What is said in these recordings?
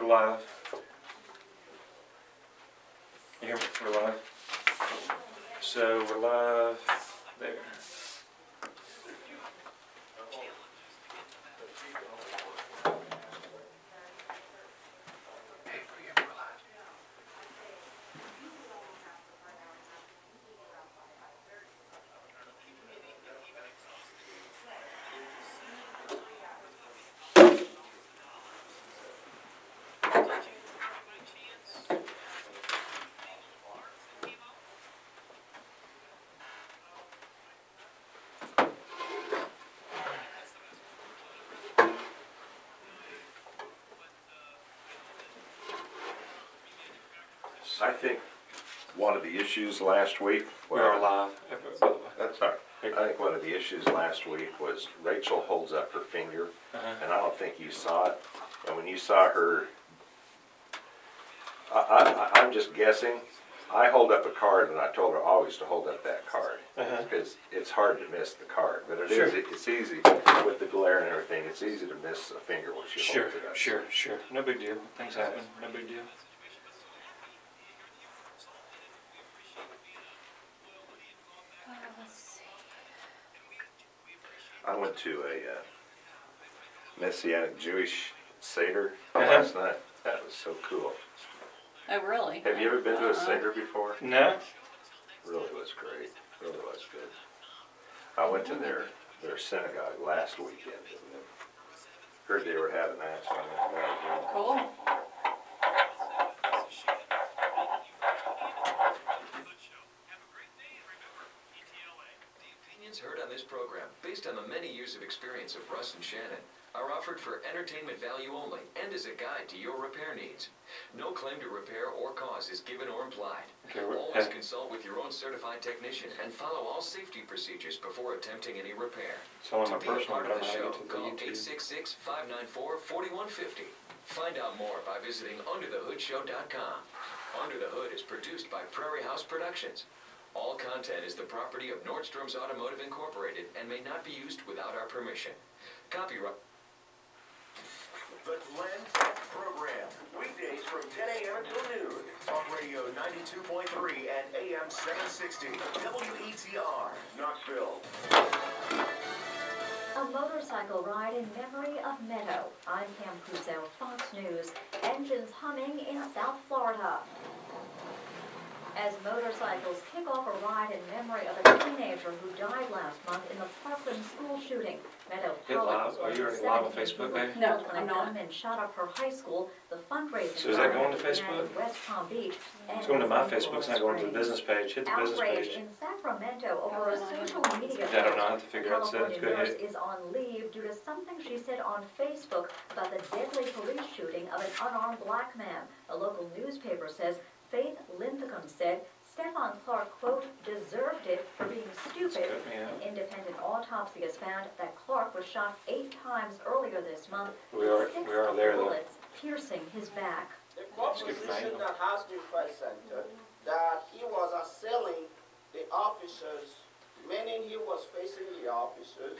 live. You hear me? We're live. So we're live there. I think one of the issues last week. We are live. That's all right. I think one of the issues last week was Rachel holds up her finger, and I don't think you saw it. And when you saw her, I'm just guessing. I hold up a card, and I told her always to hold up that card because it's hard to miss the card. But it is. It's easy with the glare and everything. It's easy to miss a finger when she holds it up. Sure. No big deal. Things happen. No big deal. I went to a Messianic Jewish Seder last night. That was so cool. Oh, really? Have you ever been to a Seder before? No. Really was great. Really was good. I went to their synagogue last weekend and heard they were having that. So I went back. Cool. Heard on this program, based on the many years of experience of Russ and Shannon, are offered for entertainment value only and as a guide to your repair needs. No claim to repair or cause is given or implied. Always consult with your own certified technician and follow all safety procedures before attempting any repair. So on my To be a personal, part I of the don't show, know how to get to the call YouTube. 866-594-4150. Find out more by visiting UnderTheHoodShow.com. Under the Hood is produced by Prairie House Productions. All content is the property of Nordstrom's Automotive Incorporated and may not be used without our permission. Copyright. The Glenn Tech Program, weekdays from 10 a.m. until noon. Talk Radio 92.3 and AM 760. WETR, Knoxville. A motorcycle ride in memory of Meadow. I'm Pam Crusoe, Fox News. Engines humming in South Florida. As motorcycles kick off a ride in memory of a teenager who died last month in the Parkland school shooting. Meadow Powell Are you already live on Facebook, babe? No, I'm not. Gunman shot up her high school. The fundraising So is that going to Facebook? in West Palm Beach. It's going to my Facebook. It's not going to the business page. Hit the business Outrage page. in Sacramento over a social media I don't know how to figure out. So California go nurse ahead. is on leave due to something she said on Facebook about the deadly police shooting of an unarmed black man. A local newspaper says Faith Linthicum said Stefan Clark, quote, deserved it for being stupid. An independent autopsy has found that Clark was shot 8 times earlier this month. We are there though. Bullets piercing his back. The proposition that has been presented that he was assailing the officers, meaning he was facing the officers,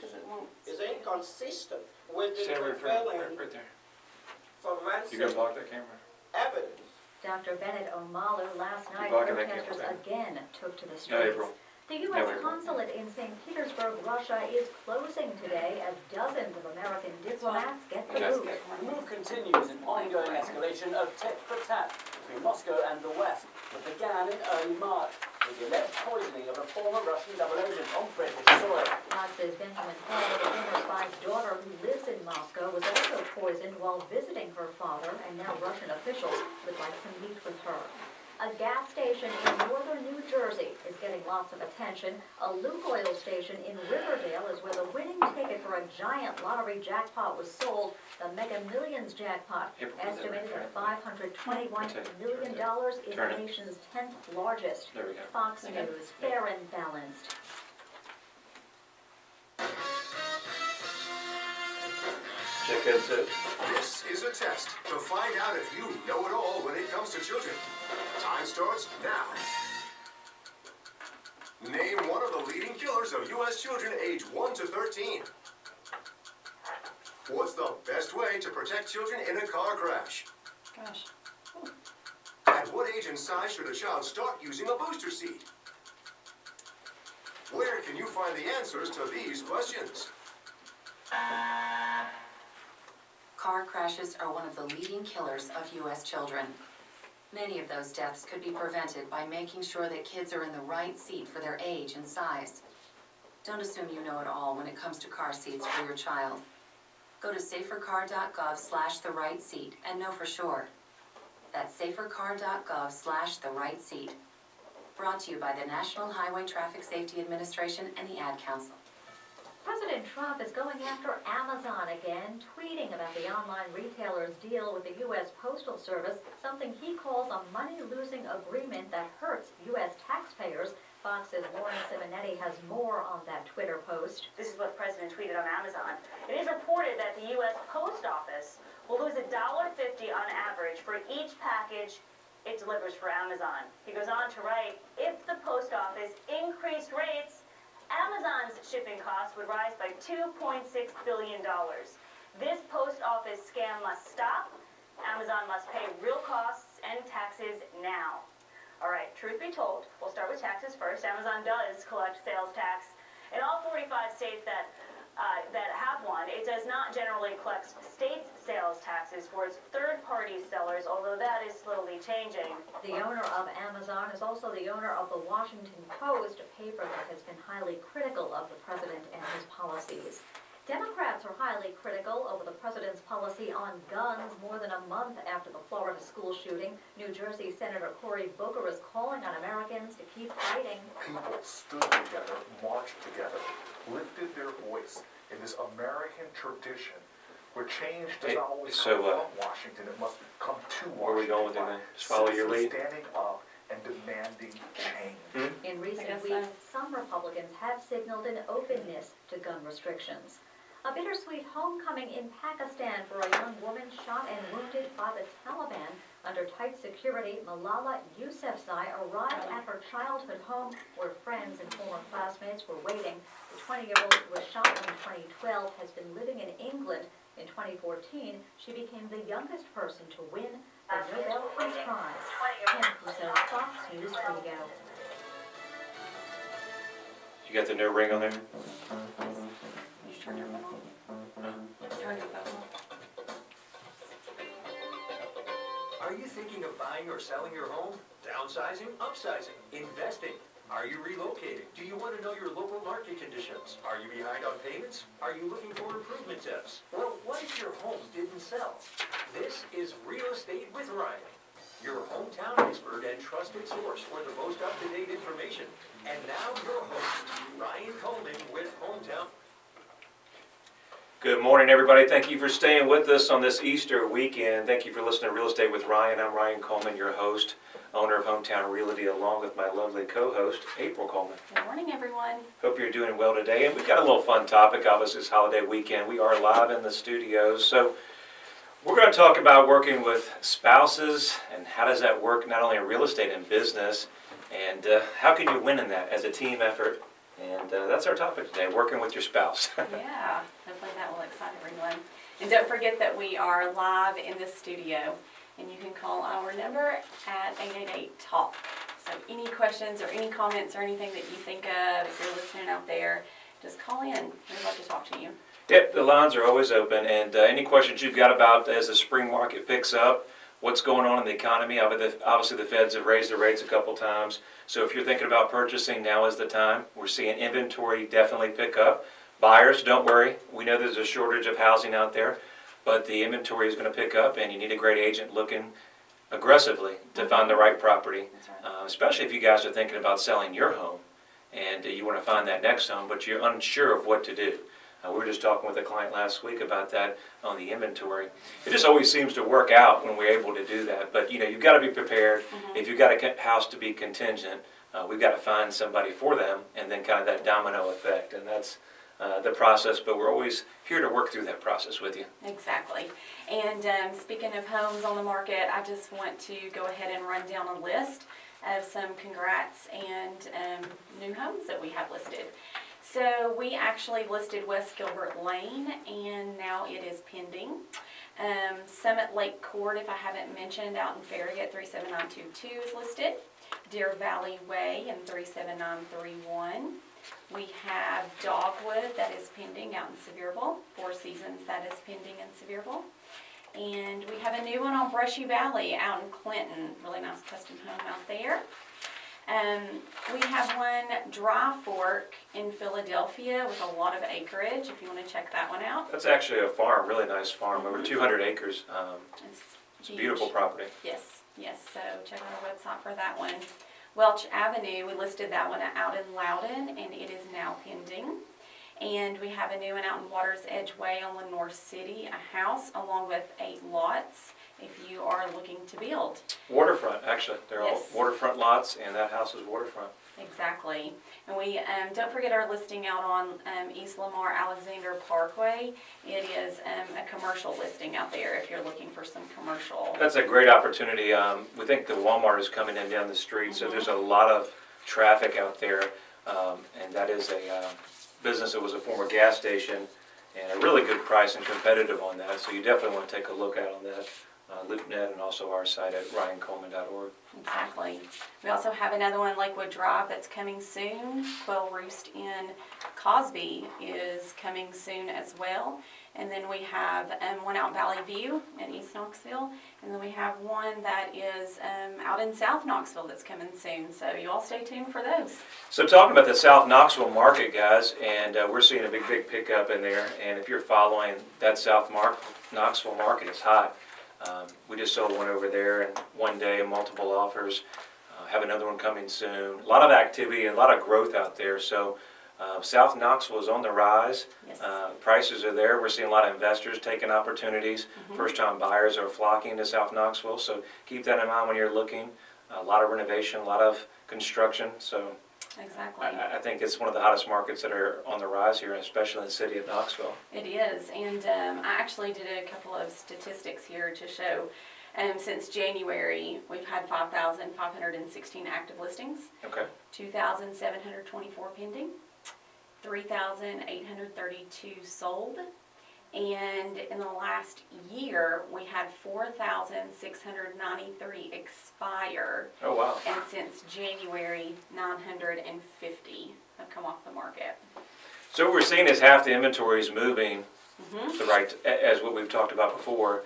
is inconsistent with the prevailing right there. forensic You gonna block that camera? evidence. Dr. Bennett O'Malley last night, blocking that protesters camera. again took to the No, streets. April. The U.S. consulate in St. Petersburg, Russia, is closing today as dozens of American diplomats get the boot. The move continues an ongoing escalation of tit-for-tat between Moscow and the West that began in early March with the alleged poisoning of a former Russian double agent on British soil. Fox's Benjamin Hall, the former spy's daughter who lives in Moscow, was also poisoned while visiting her father, and now Russian officials would like to meet with her. A gas station in northern New Jersey is getting lots of attention. A Lukoil station in Riverdale is where the winning ticket for a giant lottery jackpot was sold. The Mega Millions jackpot, estimated at $521 million, is the nation's 10th largest. Fox News, fair and balanced. Check this out. This is a test to find out if you know it all when it comes to children. Time starts now. Name one of the leading killers of U.S. children age 1 to 13. What's the best way to protect children in a car crash? Gosh. At what age and size should a child start using a booster seat? Where can you find the answers to these questions? Car crashes are one of the leading killers of U.S. children. Many of those deaths could be prevented by making sure that kids are in the right seat for their age and size. Don't assume you know it all when it comes to car seats for your child. Go to safercar.gov/therightseat and know for sure. That's safercar.gov/therightseat. Brought to you by the National Highway Traffic Safety Administration and the Ad Council. President Trump is going after Amazon again, tweeting about the online retailer's deal with the U.S. Postal Service, something he calls a money-losing agreement that hurts U.S. taxpayers. Fox's Lauren Simonetti has more on that Twitter post. This is what the president tweeted on Amazon. It is reported that the U.S. Post Office will lose $1.50 on average for each package it delivers for Amazon. He goes on to write, if the post office increased rates, Amazon's shipping costs would rise by $2.6 billion. This post office scam must stop. Amazon must pay real costs and taxes now. All right, truth be told, we'll start with taxes first. Amazon does collect sales tax in all 45 states that have one. It does not generally collect states' sales taxes for its third-party sellers, although that is slowly changing. The owner of Amazon is also the owner of the Washington Post, a paper that has been highly critical of the president and his policies. Democrats are highly critical over the president's policy on guns more than a month after the Florida school shooting. New Jersey Senator Cory Booker is calling on Americans to keep fighting. People stood together, marched together, lifted their voice in this American tradition where change does not always come from Washington, it must come to Washington. Where are we going with it? Just follow your lead. Standing up and demanding change. In recent weeks, some Republicans have signaled an openness to gun restrictions. A bittersweet homecoming in Pakistan for a young woman shot and wounded by the Taliban. Under tight security, Malala Yousafzai arrived at her childhood home where friends and former classmates were waiting. The 20-year-old who was shot in 2012 has been living in England. In 2014, she became the youngest person to win the Nobel Peace Prize. Ken Puso, Fox News Radio. You got the no ring on there? Turn your phone on. Turn your phone on. Are you thinking of buying or selling your home? Downsizing? Upsizing? Investing? Are you relocating? Do you want to know your local market conditions? Are you behind on payments? Are you looking for improvement tips? Well, what if your home didn't sell? This is Real Estate with Ryan, your hometown expert and trusted source for the most up-to-date information. And now your host, Ryan Coleman with Hometown. Good morning, everybody. Thank you for staying with us on this Easter weekend. Thank you for listening to Real Estate with Ryan. I'm Ryan Coleman, your host, owner of Hometown Realty, along with my lovely co-host, April Coleman. Good morning, everyone. Hope you're doing well today. And we've got a little fun topic, obviously, this holiday weekend. We are live in the studios. So we're going to talk about working with spouses and how does that work, not only in real estate and business, and how can you win in that as a team effort. And that's our topic today, working with your spouse. Yeah, hopefully that will excite everyone. And don't forget that we are live in the studio, and you can call our number at 888-TALK. So any questions or any comments or anything that you think of, if you're listening out there, just call in. We'd love to talk to you. Yep, the lines are always open, and any questions you've got about as the spring market picks up, what's going on in the economy. Obviously, the feds have raised the rates a couple times. So if you're thinking about purchasing, now is the time. We're seeing inventory definitely pick up. Buyers, don't worry. We know there's a shortage of housing out there, but the inventory is going to pick up, and you need a great agent looking aggressively to find the right property, especially if you guys are thinking about selling your home and you want to find that next home, but you're unsure of what to do. We were just talking with a client last week about that on the inventory. It just always seems to work out when we're able to do that. But you know, you've got to be prepared. If you've got a house to be contingent, we've got to find somebody for them, and then kind of that domino effect. And that's the process. But we're always here to work through that process with you. Exactly. And speaking of homes on the market, I just want to go ahead and run down a list of some congrats and new homes that we have listed. So we actually listed West Gilbert Lane, and now it is pending. Summit Lake Court, if I haven't mentioned, out in Farragut, 37922 is listed. Deer Valley Way in 37931. We have Dogwood that is pending out in Sevierville. Four Seasons that is pending in Sevierville. And we have a new one on Brushy Valley out in Clinton. Really nice custom home out there. We have one Dry Fork in Philadelphia with a lot of acreage, if you want to check that one out. That's actually a farm, really nice farm, over 200 acres. It's a beautiful property. Yes, yes, so check out our website for that one. Welch Avenue, we listed that one out in Loudon, and it is now pending. And we have a new one out in Waters Edge Way on Lenore City, a house along with 8 lots if you are looking to build. Waterfront, actually. They're all Yes. waterfront lots, and that house is waterfront. Exactly. And we don't forget our listing out on East Lamar Alexander Parkway. It is a commercial listing out there if you're looking for some commercial. That's a great opportunity. We think the Walmart is coming in down the street, so there's a lot of traffic out there, and that is a business that was a former gas station, and a really good price and competitive on that. So you definitely want to take a look out on that. LoopNet, and also our site at ryancoleman.org. Exactly. We also have another one, Lakewood Drive, that's coming soon. Quail Roost in Cosby is coming soon as well. And then we have one out Valley View in East Knoxville. And then we have one that is out in South Knoxville that's coming soon. So you all stay tuned for those. So talking about the South Knoxville market, guys, and we're seeing a big pickup in there. And if you're following that South Knoxville market, it's hot. We just sold one over there in one day, multiple offers. Have another one coming soon. A lot of activity and a lot of growth out there. So South Knoxville is on the rise. Yes. Prices are there. We're seeing a lot of investors taking opportunities. First-time buyers are flocking to South Knoxville. So keep that in mind when you're looking. A lot of renovation, a lot of construction. So Exactly. I think it's one of the hottest markets that are on the rise here, especially in the city of Knoxville. It is, and I actually did a couple of statistics here to show since January we've had 5,516 active listings, Okay. 2,724 pending, 3,832 sold, and in the last year we had 4,693 expire. Oh, wow. And since January, 950 have come off the market. So what we're seeing is half the inventory is moving the right, as what we've talked about before,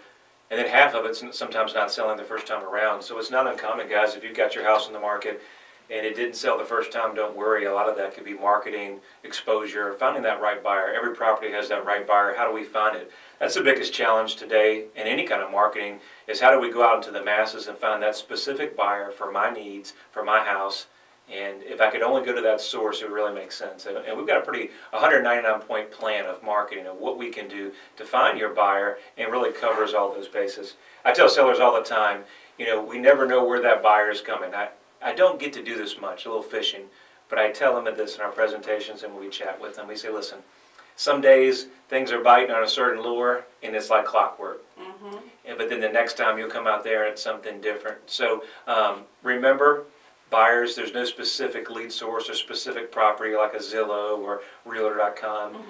and then half of it's sometimes not selling the first time around. So it's not uncommon, guys, if you've got your house on the market and it didn't sell the first time, don't worry. A lot of that could be marketing, exposure, finding that right buyer. Every property has that right buyer. How do we find it? That's the biggest challenge today in any kind of marketing, is how do we go out into the masses and find that specific buyer for my needs, for my house. And if I could only go to that source, it would really make sense. And we've got a pretty 199-point plan of marketing of what we can do to find your buyer, and really covers all those bases. I tell sellers all the time, you know, we never know where that buyer is coming. I don't get to do this much, a little fishing, but I tell them this in our presentations and when we chat with them. We say, listen, some days things are biting on a certain lure and it's like clockwork. But then the next time you'll come out there and it's something different. So remember, buyers, there's no specific lead source or specific property like a Zillow or Realtor.com.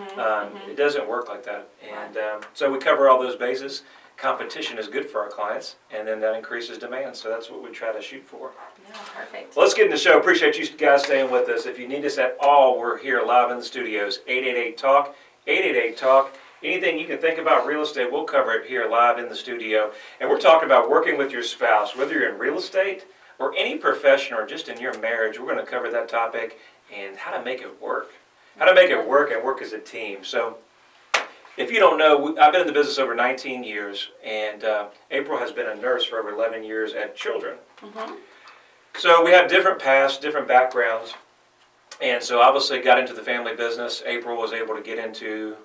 It doesn't work like that. And so we cover all those bases. Competition is good for our clients, and then that increases demand. So that's what we try to shoot for. Yeah, perfect. Well, let's get in the show. Appreciate you guys staying with us. If you need us at all, we're here live in the studios. 888-TALK, 888-TALK. Anything you can think about real estate, we'll cover it here live in the studio. And we're talking about working with your spouse, whether you're in real estate or any profession or just in your marriage. We're going to cover that topic and how to make it work. How to make it work and work as a team. So if you don't know, I've been in the business over 19 years, and April has been a nurse for over 11 years at Children. So we have different paths, different backgrounds, and so obviously got into the family business. April was able to get into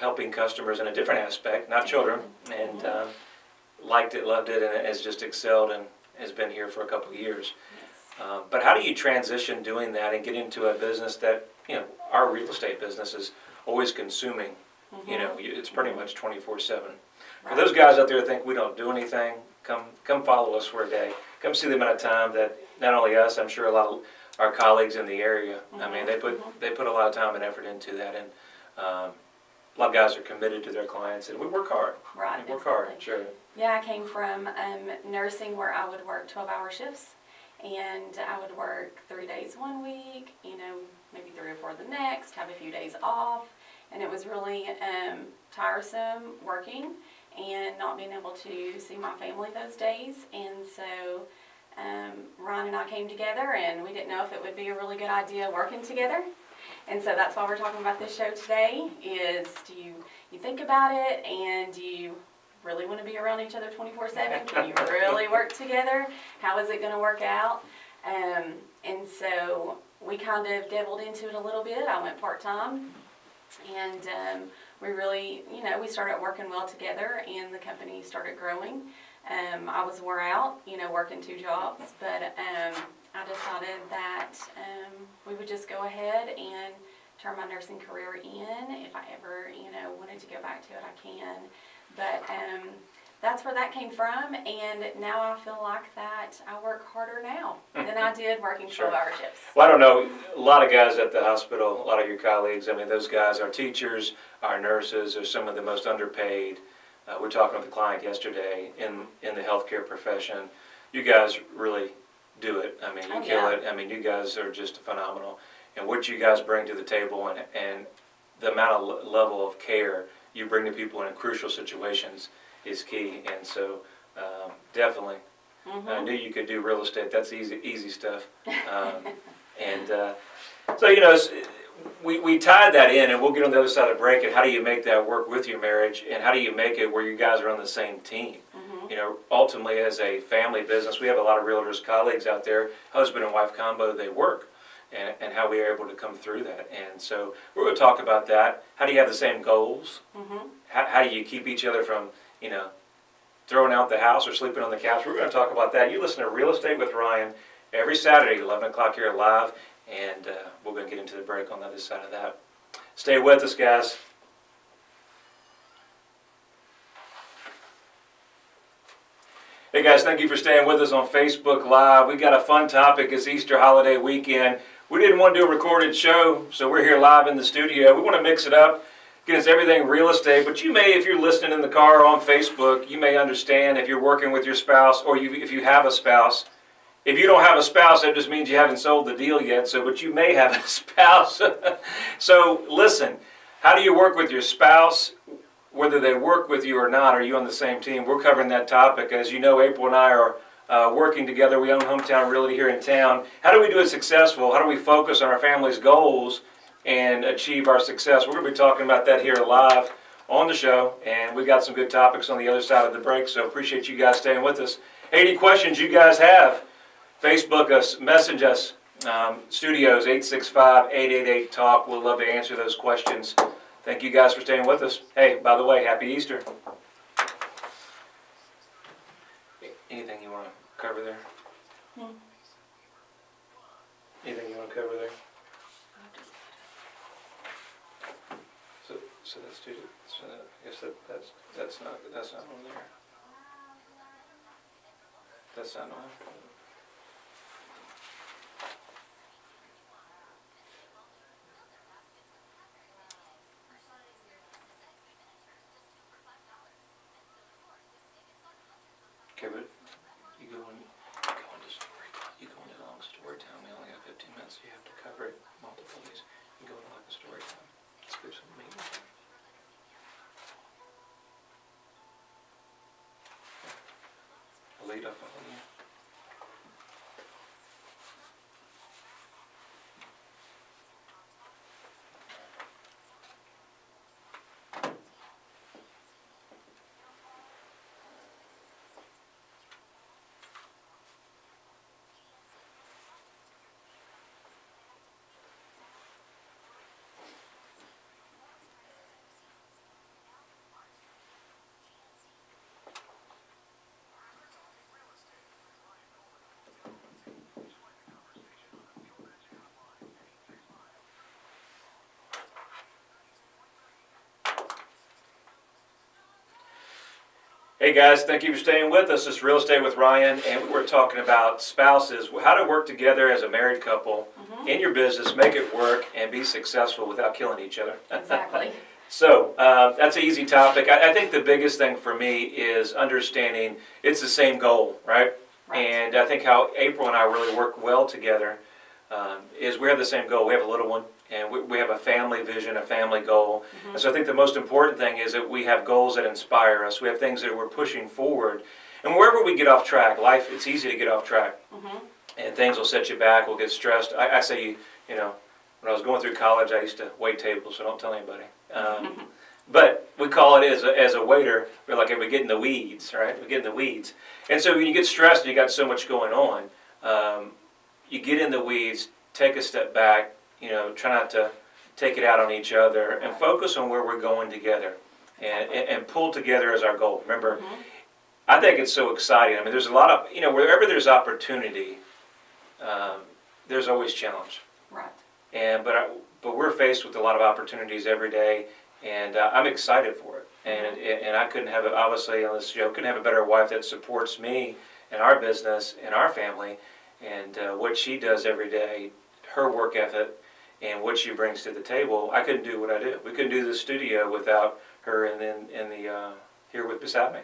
helping customers in a different aspect, not children, and liked it, loved it, and has just excelled and has been here for a couple of years. But how do you transition doing that and get into a business that, you know, our real estate business is always consuming? You know, it's pretty much 24/7. For those guys out there who think we don't do anything, come follow us for a day. Come see the amount of time that not only us, I'm sure a lot of our colleagues in the area. I mean, they put a lot of time and effort into that, and a lot of guys are committed to their clients, and we work hard. Right. We work hard, sure. Yeah, I came from nursing where I would work 12-hour shifts, and I would work 3 days one week, maybe 3 or 4 the next, have a few days off, and it was really tiresome working and not being able to see my family those days. And so Ryan and I came together, and we didn't know if it would be a really good idea working together. And so that's why we're talking about this show today, is do you think about it, and do you really want to be around each other 24/7? Can you really work together? How is it going to work out? And so we kind of dabbled into it a little bit. I went part-time, and we really, we started working well together, and the company started growing. I was wore out, working 2 jobs, but I decided that we would just go ahead and turn my nursing career in. If I ever, wanted to go back to it, I can. But that's where that came from, and now I feel like that I work harder now than I did working 12-hour shifts. Well, I don't know, a lot of guys at the hospital, a lot of your colleagues, I mean, those guys are teachers, our nurses, are some of the most underpaid. We're talking with a client yesterday in the healthcare profession. You guys really do it. I mean, you kill it. I mean, you guys are just phenomenal. And what you guys bring to the table, and the amount of level of care you bring to people in crucial situations is key. And so definitely, I knew you could do real estate. That's easy stuff. So, we tied that in, and we'll get on the other side of the break, and how do you make that work with your marriage, and how do you make it where you guys are on the same team? Ultimately, as a family business, we have a lot of realtors colleagues out there, husband and wife combo, they work, and how we are able to come through that. And so we're going to talk about that. How do you have the same goals? How do you keep each other from, throwing out the house or sleeping on the couch? We're going to talk about that. You listen to Real Estate with Ryan every Saturday, 11 o'clock here live, and we're going to get into the break on the other side of that. Stay with us, guys. Hey guys, thank you for staying with us on Facebook Live. We got a fun topic. It's Easter holiday weekend. We didn't want to do a recorded show, so we're here live in the studio. We want to mix it up, get us everything real estate. But you may, if you're listening in the car or on Facebook, you may understand if you're working with your spouse, or if you have a spouse. If you don't have a spouse, that just means you haven't sold the deal yet. But you may have a spouse. So listen, how do you work with your spouse? Whether they work with you or not, are you on the same team? We're covering that topic. As you know, April and I are working together. We own Hometown Realty here in town. How do we do it successful? How do we focus on our family's goals and achieve our success? We're going to be talking about that here live on the show, and we got some good topics on the other side of the break, so appreciate you guys staying with us. Any questions you guys have, Facebook us, message us, studios 865-888-TALK. We'll love to answer those questions. Thank you guys for staying with us. Hey, by the way, happy Easter. Anything you want to cover there? Anything you want to cover there? So let's do it. So I guess that's not on there. That's not on. Okay, but you go into long story time. We only have 15 minutes, so you have to cover it multiple days. You go into like a story time. Let's do some meetings. I'll lead off on you. Hey guys, thank you for staying with us. This is Real Estate with Ryan, and we were talking about spouses, how to work together as a married couple in your business, make it work, and be successful without killing each other. Exactly. So that's an easy topic. I think the biggest thing for me is understanding it's the same goal, right? And I think how April and I really work well together is we have the same goal. We have a little one, and we have a family vision, a family goal. And so I think the most important thing is that we have goals that inspire us. We have things that we're pushing forward. And wherever we get off track, life, it's easy to get off track. And things will set you back, we'll get stressed. I say, you know, when I was going through college, I used to wait tables, so don't tell anybody. But we call it as a waiter, we're like, we get in the weeds, right? We get in the weeds. And so when you get stressed and you got so much going on, you get in the weeds, take a step back, you know, try not to take it out on each other, and focus on where we're going together, and pull together as our goal. Remember, I think it's so exciting. I mean, there's a lot of, you know, wherever there's opportunity, there's always challenge. Right. And but we're faced with a lot of opportunities every day, and I'm excited for it. And I couldn't have, obviously on this show, couldn't have a better wife that supports me and our business and our family, and what she does every day, her work ethic, and what she brings to the table. I couldn't do what I do. We couldn't do the studio without her here beside me.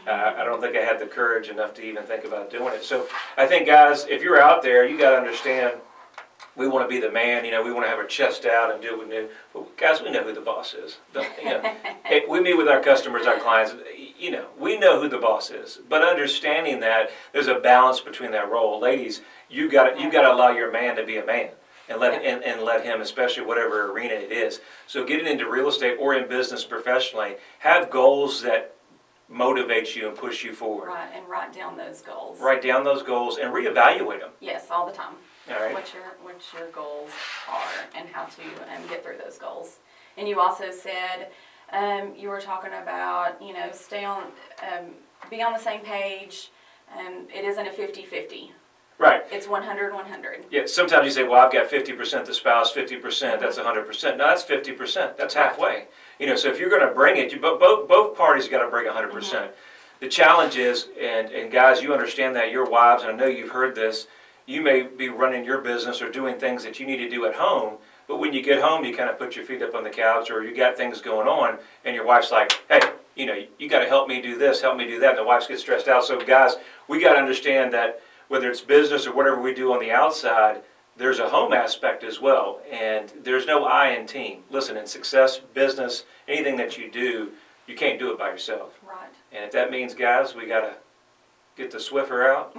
I don't think I had the courage enough to even think about doing it. So I think, guys, if you're out there, you got to understand, we want to be the man. You know, we want to have our chest out and do what we do. But guys, we know who the boss is. You know, we meet with our customers, our clients. You know, we know who the boss is. But understanding that there's a balance between that role, ladies, you got to allow your man to be a man. And let him, especially whatever arena it is. So getting into real estate or in business professionally, have goals that motivate you and push you forward. Right, and write down those goals. Write down those goals and reevaluate them. Yes, all the time. All right. What your goals are and how to get through those goals. And you also said you were talking about, you know, be on the same page. It isn't a 50-50. Right. It's 100-100. Yeah, sometimes you say, well, I've got 50% the spouse, 50%, that's 100%. No, that's 50%. That's halfway. You know, so if you're going to bring it, both parties got to bring 100%. The challenge is, and guys, you understand that, your wives, and I know you've heard this, you may be running your business or doing things that you need to do at home, but when you get home, you kind of put your feet up on the couch, or you got things going on, and your wife's like, hey, you know, you got to help me do this, help me do that, and the wives get stressed out. So guys, we got to understand that whether it's business or whatever we do on the outside, there's a home aspect as well, and there's no I in team. Listen, in success, business, anything that you do, you can't do it by yourself. Right. And if that means, guys, we got to get the Swiffer out,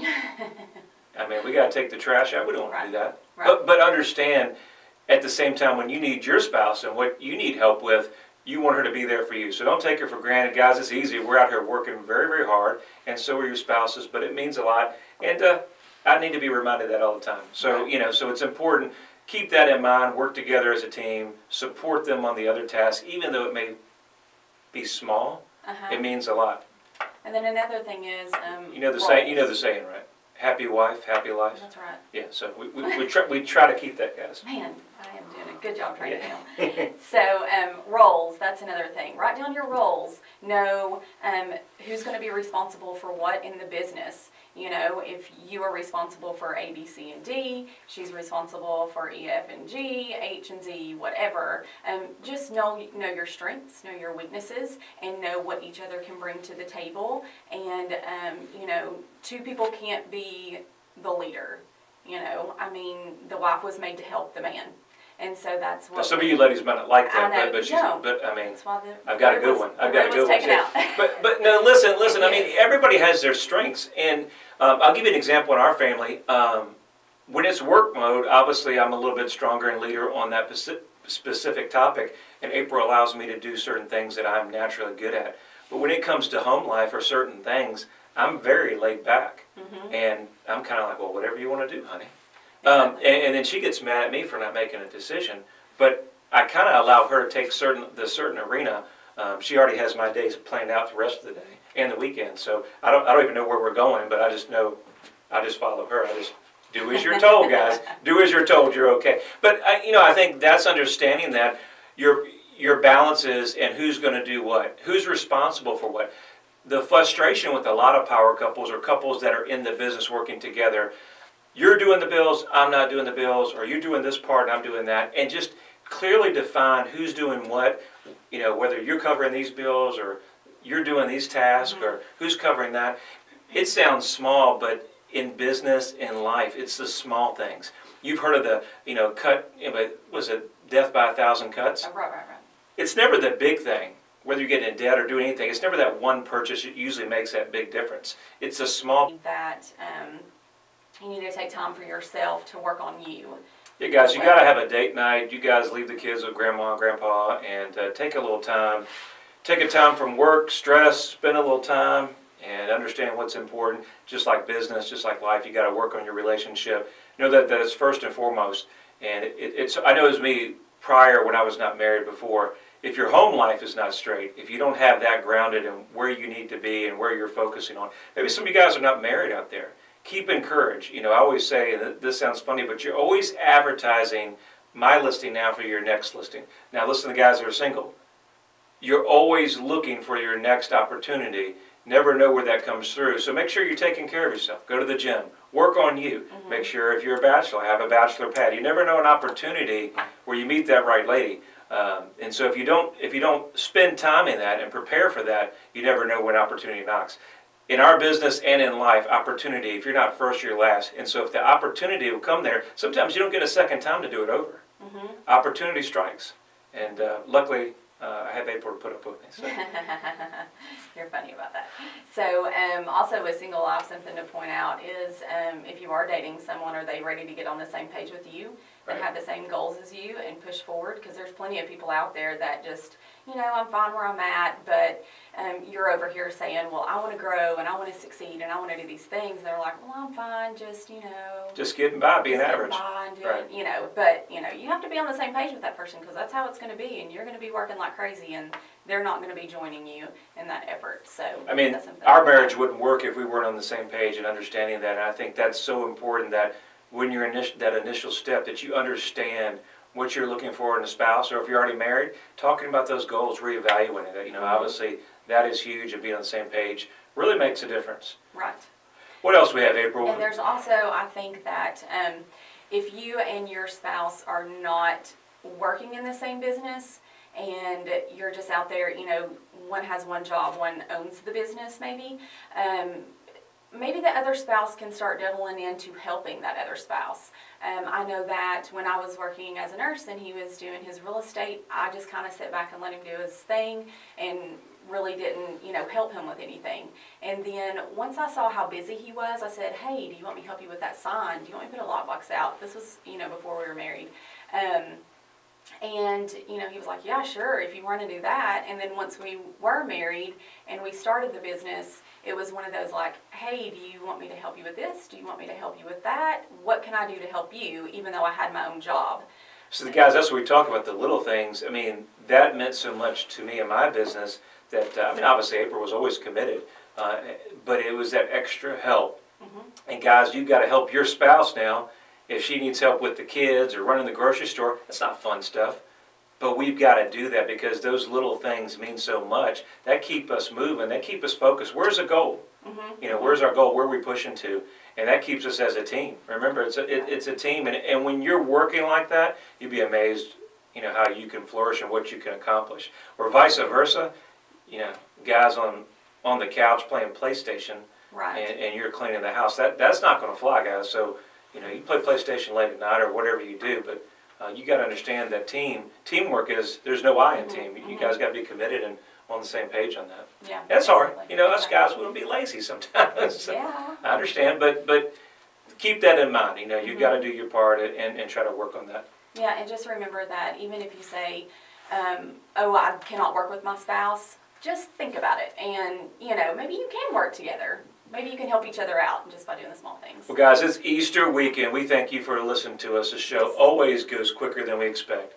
I mean, we got to take the trash out. We don't want to do that. Right. But understand, at the same time, when you need your spouse and what you need help with, you want her to be there for you. So don't take her for granted. Guys, it's easy. We're out here working very, very hard, and so are your spouses, but it means a lot. And I need to be reminded of that all the time. So, you know, so it's important. Keep that in mind. Work together as a team. Support them on the other tasks, even though it may be small. It means a lot. And then another thing is, you know the saying, right? Happy wife, happy life. That's right. Yeah. So we try to keep that, guys. Man, I am doing a good job trying to know. So roles. That's another thing. Write down your roles. Know who's going to be responsible for what in the business. You know, if you are responsible for A, B, C, and D, she's responsible for E, F, and G, H, and Z, whatever. Just know your strengths, know your weaknesses, and know what each other can bring to the table. And, you know, two people can't be the leader. You know, I mean, the wife was made to help the man. And so that's what. Now, some of you ladies might not like that, I know, but I mean, I've got a good one. I've got a good one. But no, listen. I mean, everybody has their strengths, and I'll give you an example in our family. When it's work mode, obviously I'm a little bit stronger and leader on that specific topic, and April allows me to do certain things that I'm naturally good at. But when it comes to home life or certain things, I'm very laid back, and I'm kind of like, well, whatever you want to do, honey. And then she gets mad at me for not making a decision, but I kind of allow her to take the certain arena. She already has my days planned out the rest of the day and the weekend, so I don't even know where we're going, but I just know, I just follow her. I just do as you're told, guys. Do as you're told. You're okay. But I think that's understanding that your balance is and who's going to do what, who's responsible for what. the frustration with a lot of power couples or couples that are in the business working together, you're doing the bills, I'm not doing the bills, or you're doing this part and I'm doing that, and just clearly define who's doing what, you know, whether you're covering these bills or you're doing these tasks or who's covering that. It sounds small, but in business, in life, it's the small things. You've heard of the, you know, was it death by 1,000 cuts? Right. It's never the big thing, whether you get in debt or do anything. It's never that one purchase that usually makes that big difference. It's a small. That you need to take time for yourself to work on you. Yeah, guys, you got to have a date night. You guys leave the kids with grandma and grandpa and take a little time. Take a time from work, stress, spend a little time, and understand what's important. Just like business, just like life, you got to work on your relationship. Know that is first and foremost. And it's I know it was me prior when I was not married before. If your home life is not straight, if you don't have that grounded in where you need to be and where you're focusing on, maybe some of you guys are not married out there. Keep encouraged. You know, I always say, and this sounds funny, but you're always advertising my listing now for your next listing. Now listen to the guys that are single. You're always looking for your next opportunity. Never know where that comes through. So make sure you're taking care of yourself. Go to the gym. Work on you. Make sure if you're a bachelor, have a bachelor pad. You never know an opportunity where you meet that right lady. And so if you don't spend time in that and prepare for that, you never know when opportunity knocks. In our business and in life, opportunity, if you're not first, you're last. And so if the opportunity will come there, sometimes you don't get a second time to do it over. Opportunity strikes. And luckily, I have April to put up with me. So. You're funny about that. So also with single life, something to point out is if you are dating someone, are they ready to get on the same page with you and have the same goals as you and push forward? Because there's plenty of people out there that just, you know, I'm fine where I'm at, but you're over here saying, well, I want to grow and I want to succeed and I want to do these things. And they're like, well, I'm fine, just, you know. Just getting by, being average. By and doing, you know, but, you know, you have to be on the same page with that person because that's how it's going to be. And you're going to be working like crazy and they're not going to be joining you in that effort. So, I mean, our marriage wouldn't work if we weren't on the same page and understanding that. And I think that's so important that when you're that initial step, that you understand what you're looking for in a spouse, or if you're already married, talking about those goals, reevaluating it. You know, obviously that is huge, and being on the same page really makes a difference. Right. What else we have, April? And there's also, I think that if you and your spouse are not working in the same business, and you're just out there, you know, one has one job, one owns the business maybe, maybe the other spouse can start doubling into helping that other spouse. I know that when I was working as a nurse and he was doing his real estate, I just kind of sat back and let him do his thing and really didn't, you know, help him with anything. And then once I saw how busy he was, I said, hey, do you want me to help you with that sign? Do you want me to put a lockbox out? This was, you know, before we were married. And, you know, he was like, yeah, sure, if you want to do that. And then once we were married and we started the business, it was one of those like, hey, do you want me to help you with this? Do you want me to help you with that? What can I do to help you, even though I had my own job? So, guys, that's what we talk about, the little things. I mean, that meant so much to me in my business that, I mean, obviously April was always committed, but it was that extra help. And, guys, you've got to help your spouse now. If she needs help with the kids or running the grocery store, that's not fun stuff. But we've got to do that because those little things mean so much. That keep us moving. That keep us focused. Where's the goal? You know, where's our goal? Where are we pushing to? And that keeps us as a team. Remember, it's a team. And when you're working like that, you'd be amazed, you know, how you can flourish and what you can accomplish. Or vice versa, you know, guys on the couch playing PlayStation, and you're cleaning the house. That's not going to fly, guys. So, you know, you play PlayStation late at night or whatever you do, but you got to understand that teamwork is, there's no I in team. You guys got to be committed and on the same page on that. Yeah, that's hard. You know, us guys will be lazy sometimes. So yeah. I understand, but keep that in mind. You know, you got to do your part and try to work on that. Yeah, and just remember that even if you say, oh, I cannot work with my spouse, just think about it. And, you know, maybe you can work together. Maybe you can help each other out just by doing the small things. Well, guys, it's Easter weekend. We thank you for listening to us. The show always goes quicker than we expect.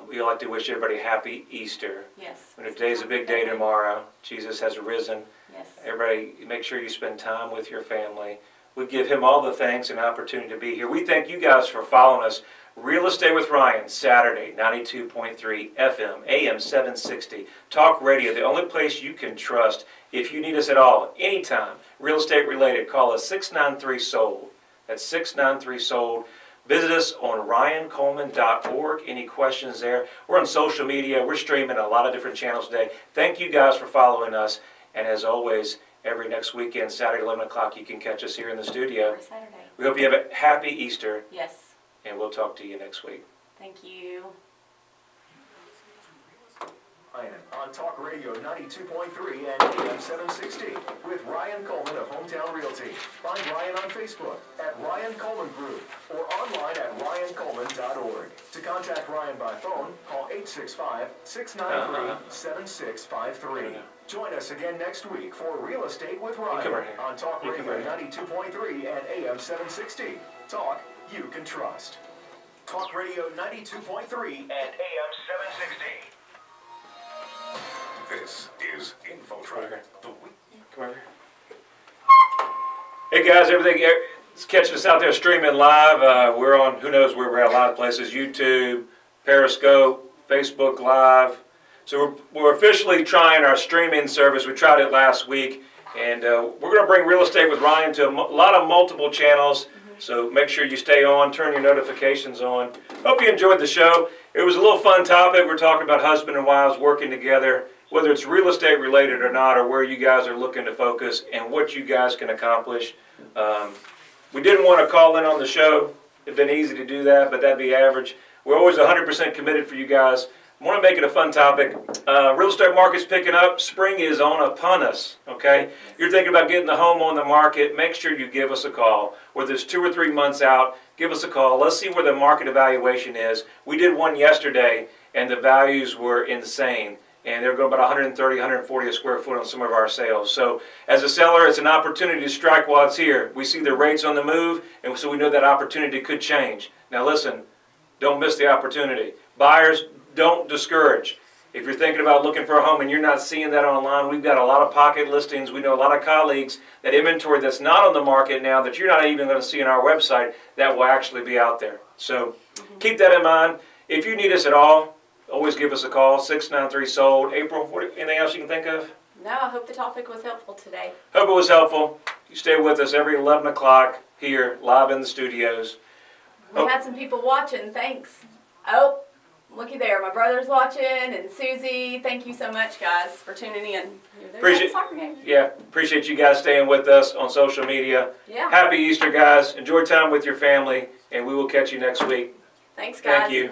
We like to wish everybody happy Easter. Yes. And today's a big day tomorrow. Jesus has risen. Yes. Everybody, make sure you spend time with your family. We give him all the thanks and opportunity to be here. We thank you guys for following us. Real Estate with Ryan, Saturday, 92.3 FM, AM 760. Talk radio, the only place you can trust. If you need us at all, anytime, real estate related, call us 693-SOLD. That's 693-SOLD. Visit us on ryancoleman.org. Any questions there? We're on social media. We're streaming a lot of different channels today. Thank you guys for following us. And as always, every next weekend, Saturday, 11 o'clock, you can catch us here in the studio. Every Saturday. We hope you have a happy Easter. Yes. And we'll talk to you next week. Thank you. Ryan on Talk Radio 92.3 and AM 760 with Ryan Coleman of Hometown Realty. Find Ryan on Facebook at Ryan Coleman Group or online at ryancoleman.org. To contact Ryan by phone, call 865-693-7653. Join us again next week for Real Estate with Ryan on Talk Radio 92.3 and AM 760. Talk you can trust. Talk Radio 92.3 and AM 760. This is InfoTrack. Come over here. Hey guys, it's catching us out there streaming live. We're on, who knows where we're at, a lot of places, YouTube, Periscope, Facebook Live. So we're officially trying our streaming service. We tried it last week. And we're going to bring Real Estate with Ryan to a lot of multiple channels. So make sure you stay on, turn your notifications on. Hope you enjoyed the show. It was a little fun topic. We're talking about husband and wives working together, whether it's real estate related or not, or where you guys are looking to focus and what you guys can accomplish. We didn't want to call in on the show. It'd been easy to do that, but that'd be average. We're always 100% committed for you guys. I want to make it a fun topic. Real estate market's picking up. Spring is upon us, okay? You're thinking about getting the home on the market, make sure you give us a call. Whether it's 2 or 3 months out, give us a call. Let's see where the market evaluation is. We did one yesterday, and the values were insane. And they're going about 130, 140 a square foot on some of our sales. So as a seller, it's an opportunity to strike while it's here. We see the rates on the move, and so we know that opportunity could change. Now listen, don't miss the opportunity. Buyers, don't discourage. If you're thinking about looking for a home and you're not seeing that online, we've got a lot of pocket listings. We know a lot of colleagues that inventory that's not on the market now that you're not even going to see on our website that will actually be out there. So keep that in mind. If you need us at all, always give us a call, 693-SOLD. April, anything else you can think of? No, I hope the topic was helpful today. Hope it was helpful. You stay with us every 11 o'clock here, live in the studios. We had some people watching, thanks. Oh, looky there, my brother's watching, and Susie. Thank you so much, guys, for tuning in. Appreciate, appreciate you guys staying with us on social media. Yeah. Happy Easter, guys. Enjoy time with your family, and we will catch you next week. Thanks, guys. Thank you.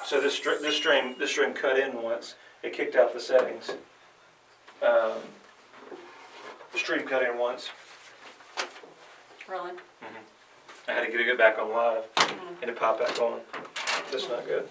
So this stream cut in once. It kicked out the settings. The stream cut in once. Really? I had to get it back on live, and it popped back on. That's not good.